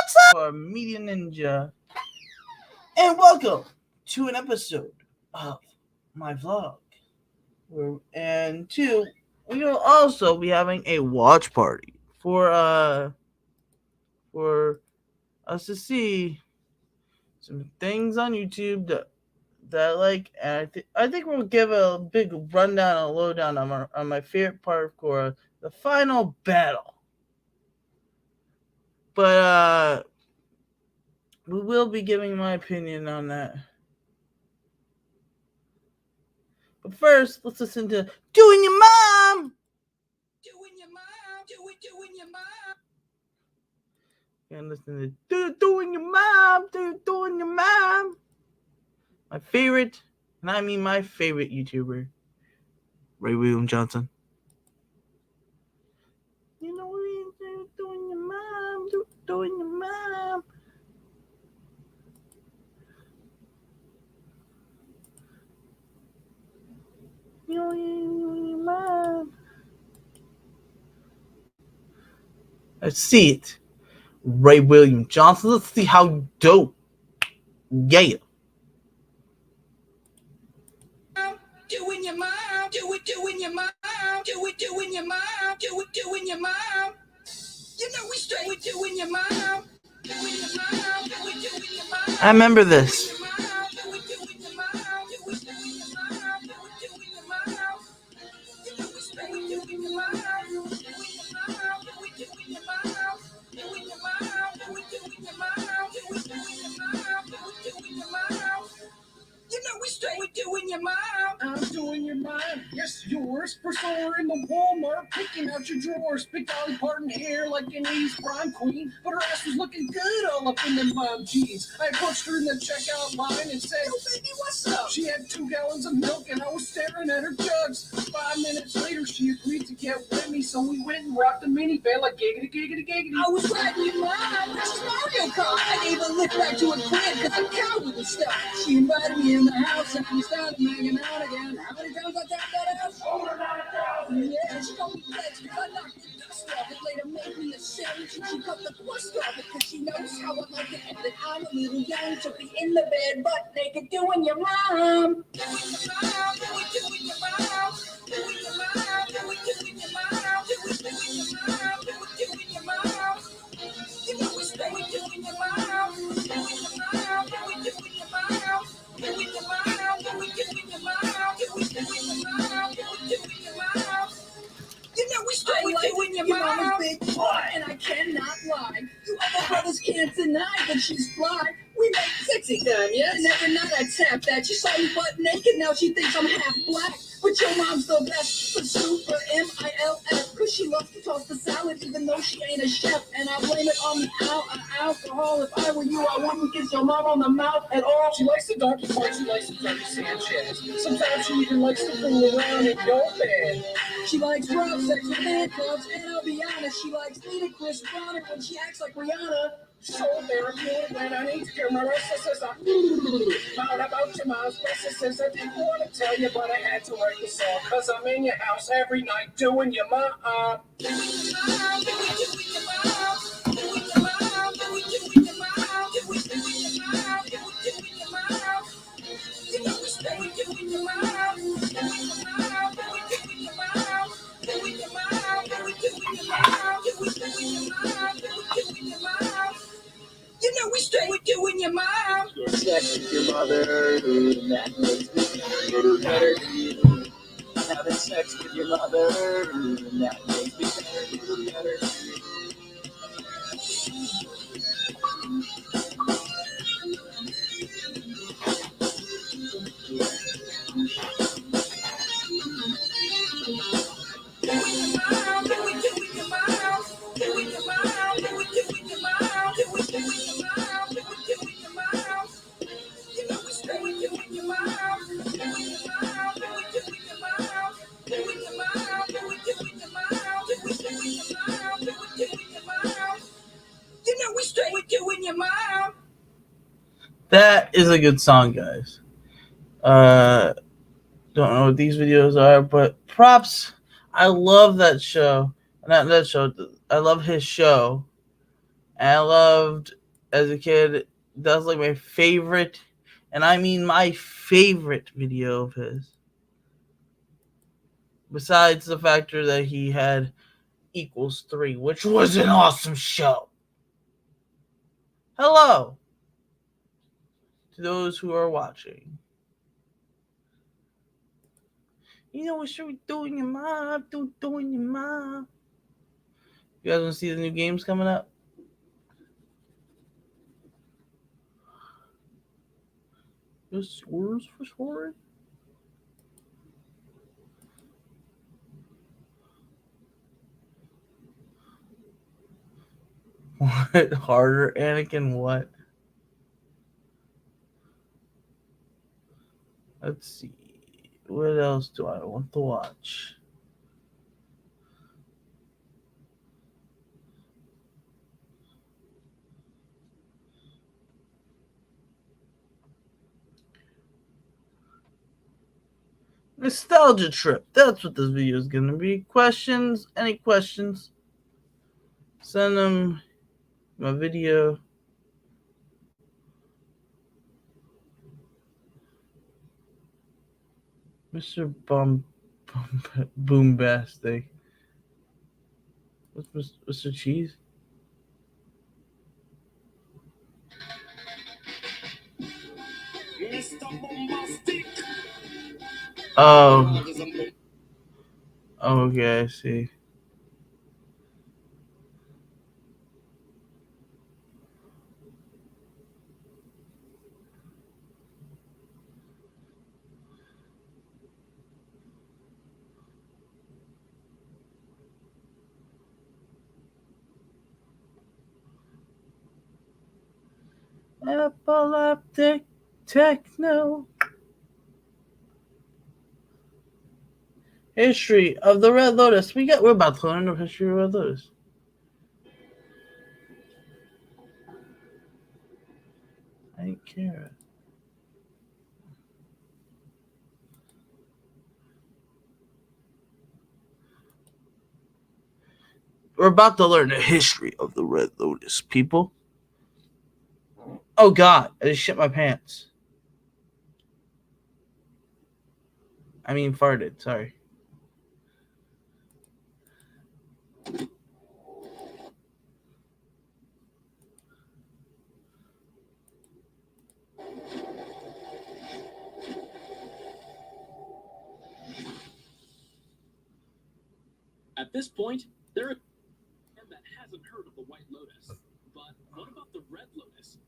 What's up? For Media Ninja, and welcome to an episode of my vlog. And two, we will also be having a watch party for us to see some things on YouTube that like. And I think we'll give a big rundown and lowdown on my favorite part of Korra, the final battle. But we will be giving my opinion on that. But first, let's listen to Doing Your Mom! Doing Your Mom! Doing Your Mom! And listen to Doing Your Mom! Doing Your Mom! My favorite, and I mean my favorite YouTuber, Ray William Johnson. You know what you doing your mom, doing your mom. You know your mom. Let's see it. Ray William Johnson. Let's see how dope. Yeah. Doing your mom, doing your mom, doing your mom, doing your mom. You know we straight doing your mom, doing your mom, doing your mom. I remember this. You know we straight doing your mom. I'm doing your mom. Yes, yours. First order in the Walmart, picking out your drawers. Big Dolly Parton hair like an 80s prom queen, but her ass was looking good all up in them mom jeans. I approached her in the checkout line and said, "Oh baby, what's up?" She had 2 gallons of milk and I was staring at her jugs. 5 minutes later, she agreed to get with me, so we went and rocked the minivan like giggity, giggity, giggity. I was riding your mom. This is Mario Kart. I gave a lift back to a crib because I'm coward and stuff. She invited me in the house and we started making out again. How many times I tapped that house? Over 9,000. Yeah, she told me flex because I knocked the dust off it. Later made me a sandwich and she cut the crust off it because she knows how I like it. And then I'm a little young to be in the bed butt naked doing your mom. Doing your mom, doing your mom, doing your mom, doing your mom, doing your mom, doing your mom. You know we stay doing your mom, doing your mom, doing your mom. Doing your mom, doing your mom, doing your mom, doing your mom. You know we straight doing your mom. Big boy, and I cannot lie. You other brothers can't deny that she's fly. We make sexy time, yes? And every night I tap that. She saw me butt naked, now she thinks I'm half black. But your mom's the best, but super MILF. Cause she loves to toss the salad even though she ain't a chef. And I blame it on the alcohol. If I were you, I wouldn't kiss your mom on the mouth at all. She likes the donkey part, she likes the dirty Sanchez. Sometimes she even likes to fool around in your bed. She likes rough sex with handcuffs, and I'll be honest, she likes Chris Brown when she acts like Rihanna. So therapeutic when I need to hear my restlessness. Found about your mom's restlessness. I didn't want to tell you, but I had to write the song. Cause I'm in your house every night doing your mom. Doing your mom, doing your mom, doing your mom, doing your mom, doing your mom, doing your mom. You know we stay doing your mom, doing your mom, doing your mom, doing your mom, doing your mom, doing your mom, doing your mom. You know we straight doing your mom. You're sex with your mother, and that makes me better. Having sex with your mother, and that makes me better. That is a good song, guys. Don't know what these videos are, but props. I love that show. Not that show. I love his show. And I loved, as a kid, that was like my favorite, and I mean my favorite video of his. Besides the factor that he had equals 3, which was an awesome show. Hello to those who are watching. You know what should we doing your mom? Doing your mom. You guys want to see the new games coming up? The scores for scoring? What? Harder, Anakin? What? Let's see. What else do I want to watch? Nostalgia trip. That's what this video is going to be. Questions? Any questions? Send them my video. Mr. Boombastic. What's Mr. Cheese? Mr. Bombastic. Oh. Okay, I see. Epileptic techno. History of the Red Lotus. We're about to learn the history of the Red Lotus. I didn't care. We're about to learn the history of the Red Lotus, people. Oh God, I just shit my pants. I mean farted, sorry. At this point, there is one that hasn't heard of the White Lotus. But what about the Red Lotus?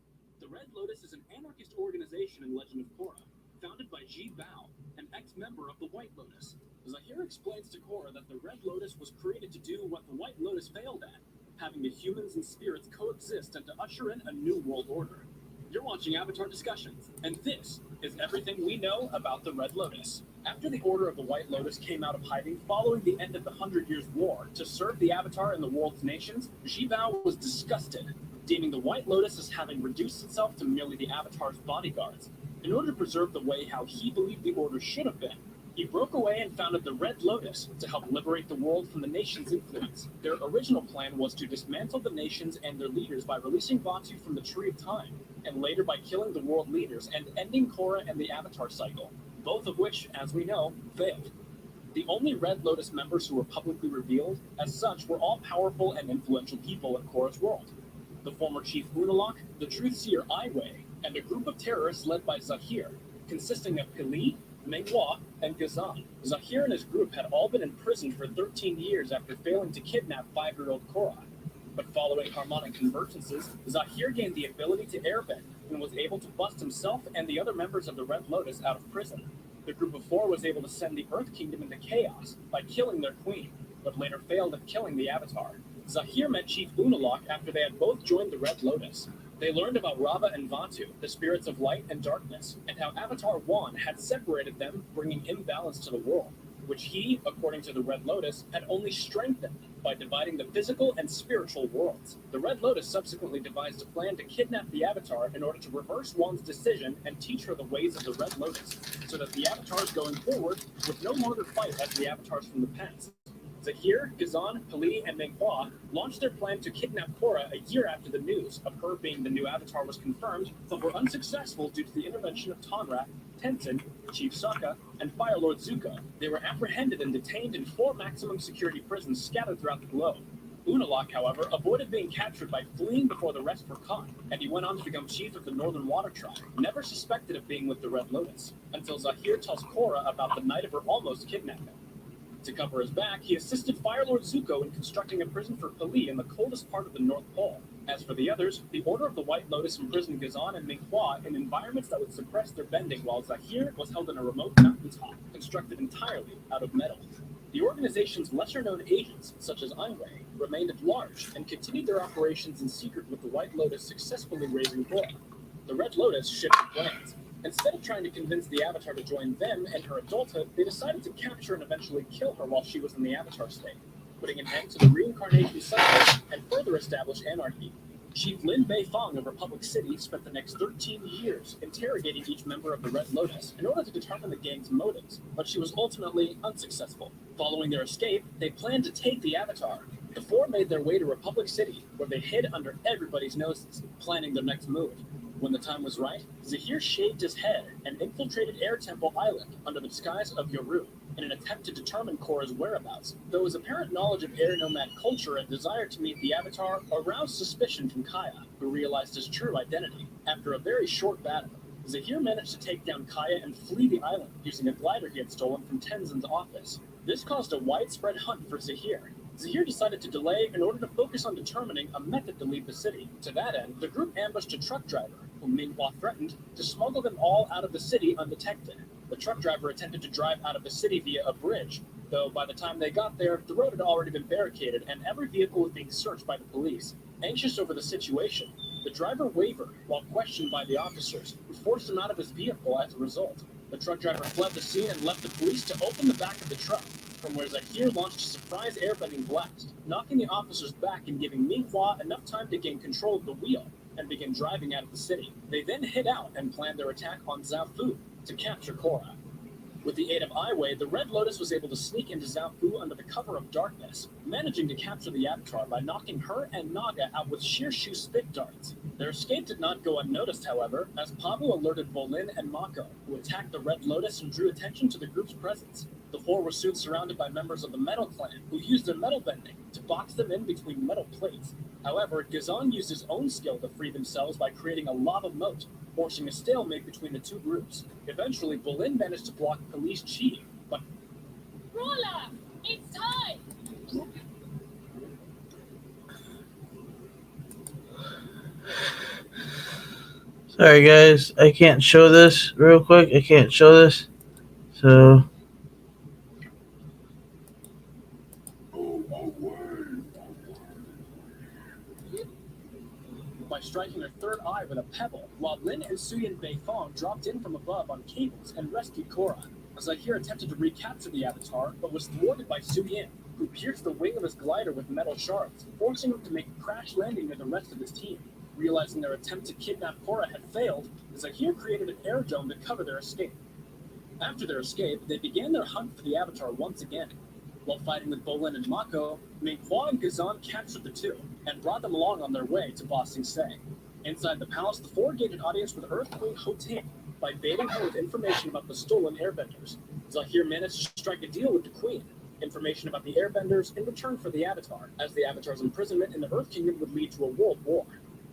The Red Lotus is an anarchist organization in Legend of Korra, founded by Ji Bao, an ex-member of the White Lotus. Zahir explains to Korra that the Red Lotus was created to do what the White Lotus failed at, having the humans and spirits coexist and to usher in a new world order. You're watching Avatar Discussions, and this is everything we know about the Red Lotus. After the Order of the White Lotus came out of hiding following the end of the 100 Years' War to serve the Avatar and the world's nations, Ji Bao was disgusted, deeming the White Lotus as having reduced itself to merely the Avatar's bodyguards. In order to preserve the way how he believed the Order should have been, he broke away and founded the Red Lotus to help liberate the world from the nation's influence. Their original plan was to dismantle the nations and their leaders by releasing Vaatu from the Tree of Time, and later by killing the world leaders and ending Korra and the Avatar cycle, both of which, as we know, failed. The only Red Lotus members who were publicly revealed, as such, were all powerful and influential people in Korra's world. The former Chief Unalaq, the Truthseer Ai Wei, and a group of terrorists led by Zahir, consisting of Pili, Menghua, and Ghazan. Zahir and his group had all been imprisoned for 13 years after failing to kidnap 5-year-old Korra. But following harmonic convergences, Zahir gained the ability to airbend and was able to bust himself and the other members of the Red Lotus out of prison. The group of 4 was able to send the Earth Kingdom into chaos by killing their queen, but later failed at killing the Avatar. Zahir met Chief Unalaq after they had both joined the Red Lotus. They learned about Rava and Vaatu, the spirits of light and darkness, and how Avatar 1 had separated them, bringing imbalance to the world, which he, according to the Red Lotus, had only strengthened by dividing the physical and spiritual worlds. The Red Lotus subsequently devised a plan to kidnap the Avatar in order to reverse Wan's decision and teach her the ways of the Red Lotus, so that the Avatars going forward would no longer fight as the Avatars from the past. Zahir, Ghazan, Pali, and Menghua launched their plan to kidnap Korra a year after the news of her being the new Avatar was confirmed, but were unsuccessful due to the intervention of Tonrak, Tenzin, Chief Sokka, and Fire Lord Zuko. They were apprehended and detained in 4 maximum security prisons scattered throughout the globe. Unalaq, however, avoided being captured by fleeing before the rest were caught, and he went on to become chief of the Northern Water Tribe, never suspected of being with the Red Lotus, until Zahir tells Korra about the night of her almost kidnapping. To cover his back, he assisted Fire Lord Zuko in constructing a prison for Pali in the coldest part of the North Pole. As for the others, the Order of the White Lotus imprisoned Ghazan and Menghua in environments that would suppress their bending, while Zahir was held in a remote mountaintop, constructed entirely out of metal. The organization's lesser-known agents, such as Einway, remained at large and continued their operations in secret, with the White Lotus successfully raising Korra. The Red Lotus shifted plans. Instead of trying to convince the Avatar to join them and her adulthood, they decided to capture and eventually kill her while she was in the Avatar state, putting an end to the reincarnation cycle and further establish anarchy. Chief Lin Beifong of Republic City spent the next 13 years interrogating each member of the Red Lotus in order to determine the gang's motives, but she was ultimately unsuccessful. Following their escape, they planned to take the Avatar. The 4 made their way to Republic City, where they hid under everybody's noses, planning their next move. When the time was right, Zahir shaved his head and infiltrated Air Temple Island under the disguise of Yoru in an attempt to determine Korra's whereabouts, though his apparent knowledge of air nomad culture and desire to meet the Avatar aroused suspicion from Kaya, who realized his true identity. After a very short battle, Zahir managed to take down Kaya and flee the island using a glider he had stolen from Tenzin's office. This caused a widespread hunt for Zahir. Zahir decided to delay in order to focus on determining a method to leave the city. To that end, the group ambushed a truck driver, whom Menghua threatened to smuggle them all out of the city undetected. The truck driver attempted to drive out of the city via a bridge, though by the time they got there, the road had already been barricaded and every vehicle was being searched by the police. Anxious over the situation, the driver wavered while questioned by the officers, who forced him out of his vehicle as a result. The truck driver fled the scene and left the police to open the back of the truck, from where Zahir launched a surprise airbending blast, knocking the officers back and giving Menghua enough time to gain control of the wheel and begin driving out of the city. They then hid out and planned their attack on Zaofu to capture Korra. With the aid of Aiwei, the Red Lotus was able to sneak into Zaofu under the cover of darkness, managing to capture the Avatar by knocking her and Naga out with sheer-shoe spit darts. Their escape did not go unnoticed, however, as Pabu alerted Bolin and Mako, who attacked the Red Lotus and drew attention to the group's presence. The 4 were soon surrounded by members of the Metal Clan, who used their metal bending to box them in between metal plates. However, Ghazan used his own skill to free themselves by creating a lava moat, forcing a stalemate between the 2 groups. Eventually, Bolin managed to block police chief, but Ruler, it's time! Sorry guys, I can't show this real quick. I can't show this. So by striking her third eye with a pebble, while Lin and Suyin Beifong dropped in from above on cables and rescued Korra. Zahir attempted to recapture the Avatar, but was thwarted by Suyin, who pierced the wing of his glider with metal shards, forcing him to make a crash landing near the rest of his team. Realizing their attempt to kidnap Korra had failed, Zahir created an air dome to cover their escape. After their escape, they began their hunt for the Avatar once again. While fighting with Bolin and Mako, Menghua and Ghazan captured the 2 and brought them along on their way to Ba Sing Se. Inside the palace, the 4 gained an audience with Earth Queen Hoting by baiting her with information about the stolen airbenders. Zahir managed to strike a deal with the Queen, information about the airbenders in return for the Avatar, as the Avatar's imprisonment in the Earth Kingdom would lead to a world war.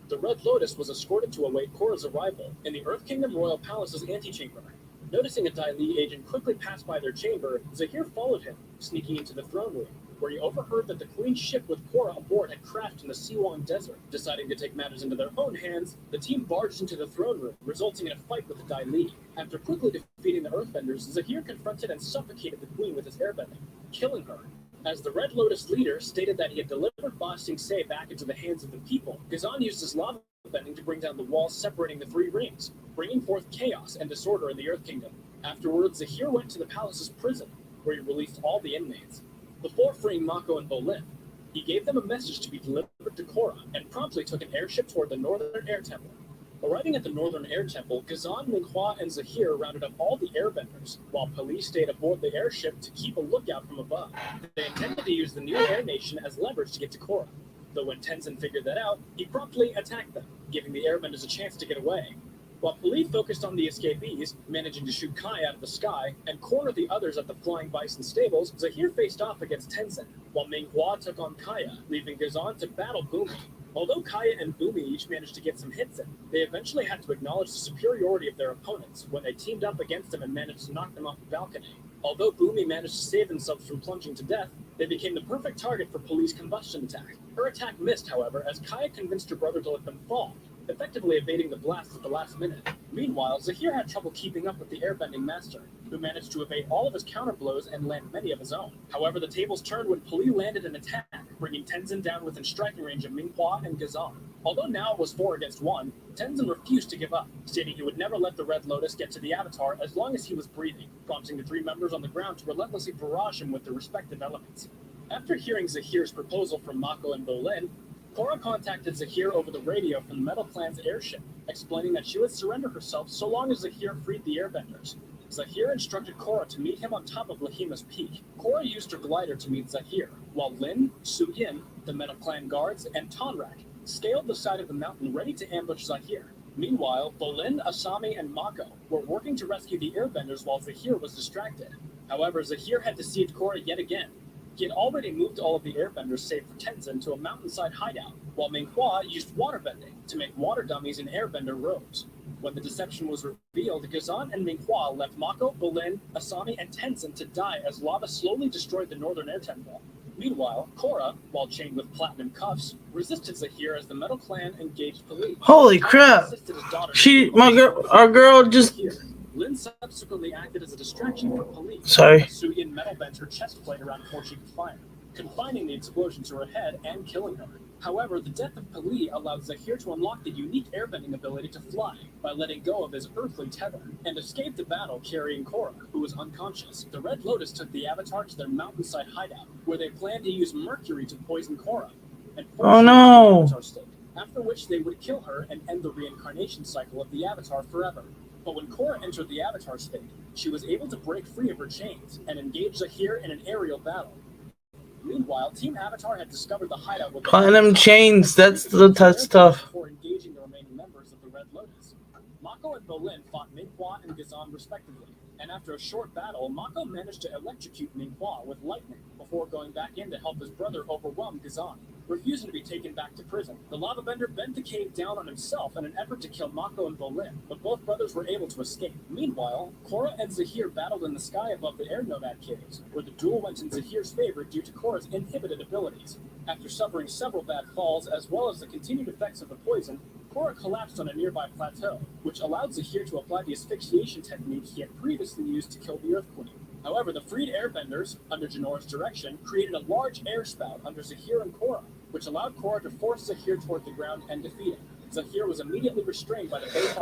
The Red Lotus was escorted to await Korra's arrival in the Earth Kingdom Royal Palace's antechamber. Noticing a Dai Li agent quickly pass by their chamber, Zahir followed him, sneaking into the throne room, where he overheard that the Queen's ship with Korra aboard had crashed in the Siwang Desert. Deciding to take matters into their own hands, the team barged into the throne room, resulting in a fight with the Dai Li. After quickly defeating the Earthbenders, Zahir confronted and suffocated the Queen with his airbending, killing her. As the Red Lotus leader stated that he had delivered Ba Sing Se back into the hands of the people, Ghazan used his lava bending to bring down the walls separating the 3 rings, bringing forth chaos and disorder in the Earth Kingdom. Afterwards, Zahir went to the palace's prison, where he released all the inmates. Before freeing Mako and Bolin, he gave them a message to be delivered to Korra and promptly took an airship toward the Northern Air Temple. Arriving at the Northern Air Temple, Ghazan, Minghua, and Zahir rounded up all the airbenders, while police stayed aboard the airship to keep a lookout from above. They intended to use the new Air Nation as leverage to get to Korra. Though when Tenzin figured that out, he promptly attacked them, giving the airbenders a chance to get away. While police focused on the escapees, managing to shoot Kai out of the sky and corner the others at the Flying Bison stables, Zahir faced off against Tenzin, while Minghua took on Kaya, leaving Ghazan to battle Bumi. Although Kaya and Bumi each managed to get some hits in, they eventually had to acknowledge the superiority of their opponents when they teamed up against them and managed to knock them off the balcony. Although Bumi managed to save themselves from plunging to death, they became the perfect target for Poli's combustion attack. Her attack missed, however, as Kaya convinced her brother to let them fall, effectively evading the blast at the last minute. Meanwhile, Zahir had trouble keeping up with the airbending master, who managed to evade all of his counterblows and land many of his own. However, the tables turned when Poli landed an attack, bringing Tenzin down within striking range of Minghua and Ghazan. Although now it was 4 against 1, Tenzin refused to give up, stating he would never let the Red Lotus get to the Avatar as long as he was breathing, prompting the 3 members on the ground to relentlessly barrage him with their respective elements. After hearing Zahir's proposal from Mako and Bolin, Korra contacted Zahir over the radio from the Metal Clan's airship, explaining that she would surrender herself so long as Zahir freed the airbenders. Zahir instructed Korra to meet him on top of Lahima's peak. Korra used her glider to meet Zahir, while Lin, Su-Yin, the Metal Clan guards, and Tonrak scaled the side of the mountain ready to ambush Zahir. Meanwhile, Bolin, Asami, and Mako were working to rescue the airbenders while Zahir was distracted. However, Zahir had deceived Korra yet again. He had already moved all of the airbenders save for Tenzin to a mountainside hideout, while Minghua used waterbending to make water dummies in airbender robes. When the deception was revealed, Ghazan and Minghua left Mako, Bolin, Asami, and Tenzin to die as lava slowly destroyed the Northern Air Temple. Meanwhile, Korra, while chained with platinum cuffs, resisted Zahir as the Metal Clan engaged police. Holy crap! Our girl just... Lin subsequently acted as a distraction for police. Sorry. Su-Yin metal bent her chest plate around before she could fire, confining the explosion to her head and killing her. However, the death of Pali allowed Zahir to unlock the unique airbending ability to fly by letting go of his earthly tether, and escape the battle carrying Korra, who was unconscious. The Red Lotus took the Avatar to their mountainside hideout, where they planned to use mercury to poison Korra, and force her into the Avatar state, after which they would kill her and end the reincarnation cycle of the Avatar forever. But when Korra entered the Avatar state, she was able to break free of her chains and engage Zahir in an aerial battle. Meanwhile, Team Avatar had discovered the hideout with platinum chains. That's tough. Before engaging the remaining members of the Red Lotus. Mako and Bolin fought Minghua and Ghazan respectively, and after a short battle, Mako managed to electrocute Minghua with lightning before going back in to help his brother overwhelm Ghazan. Refusing to be taken back to prison, the lava bender bent the cave down on himself in an effort to kill Mako and Bolin, but both brothers were able to escape. Meanwhile, Korra and Zahir battled in the sky above the Air Nomad caves, where the duel went in Zahir's favor due to Korra's inhibited abilities. After suffering several bad falls, as well as the continued effects of the poison, Korra collapsed on a nearby plateau, which allowed Zahir to apply the asphyxiation technique he had previously used to kill the Earth Queen. However, the freed airbenders, under Janora's direction, created a large air spout under Zahir and Korra, which allowed Korra to force Zahir toward the ground and defeat him. Zahir was immediately restrained by the base.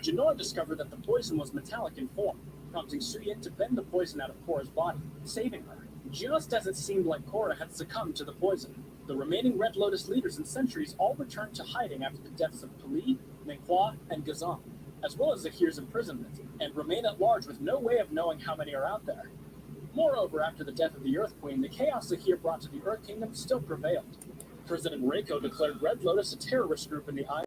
Janora discovered that the poison was metallic in form, prompting Su-Yin to bend the poison out of Korra's body, saving her. Just as it seemed like Korra had succumbed to the poison, the remaining Red Lotus leaders and sentries all returned to hiding after the deaths of Pali, Minghua, and Ghazan, as well as Zahir's imprisonment, and remain at large with no way of knowing how many are out there. Moreover, after the death of the Earth Queen, the chaos Zahir brought to the Earth Kingdom still prevailed. President Reiko declared Red Lotus a terrorist group in the eyes